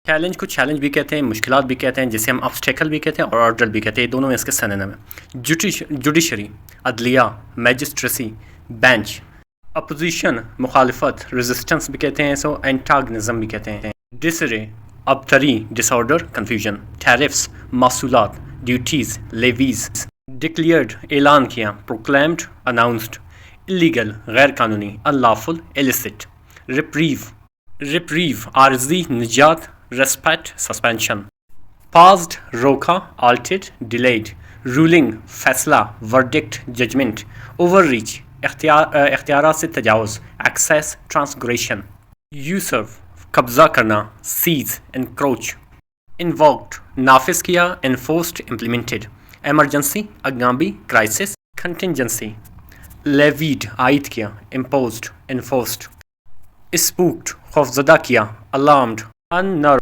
Challenge کو challenge بھی کہتے ہیں، مشکلات بھی کہتے ہیں، جسے ہم آبسٹیکل بھی کہتے ہیں اور آرڈر بھی کہتے ہیں، یہ دونوں میں اس کے سنونیم ہیں۔ جوڈیشری عدلیہ، میجسٹریسی بینچ، اپوزیشن مخالفت، ریزسٹنس بھی کہتے ہیں، سو اینٹاگنزم بھی کہتے ہیں۔ ڈسرے ابتری ڈس آرڈر کنفیوژن، ٹیرفس محصولات، ڈیوٹیز لیویز، ڈکلیئرڈ اعلان کیا، پروکلیمڈ اناؤنسڈ، الیگل غیر قانونی، انلافل illicit، ریپریو عارضی نجات، ریسپیٹ سسپینشن، پازڈ روکا، آلٹڈ ڈیلیڈ، رولنگ فیصلہ، ورڈکٹ ججمنٹ، اوور ریچ اختیارات سے تجاوز، ایکسیس ٹرانسگریشن، یوسرو قبضہ کرنا، سیز انکروچ، انووکڈ نافذ کیا، enforced implemented, emergency exigency crisis, contingency levied عائد کیا، امپوزڈ انفورسڈ، اسپوکڈ خوفزدہ کیا، الارمڈ اننرو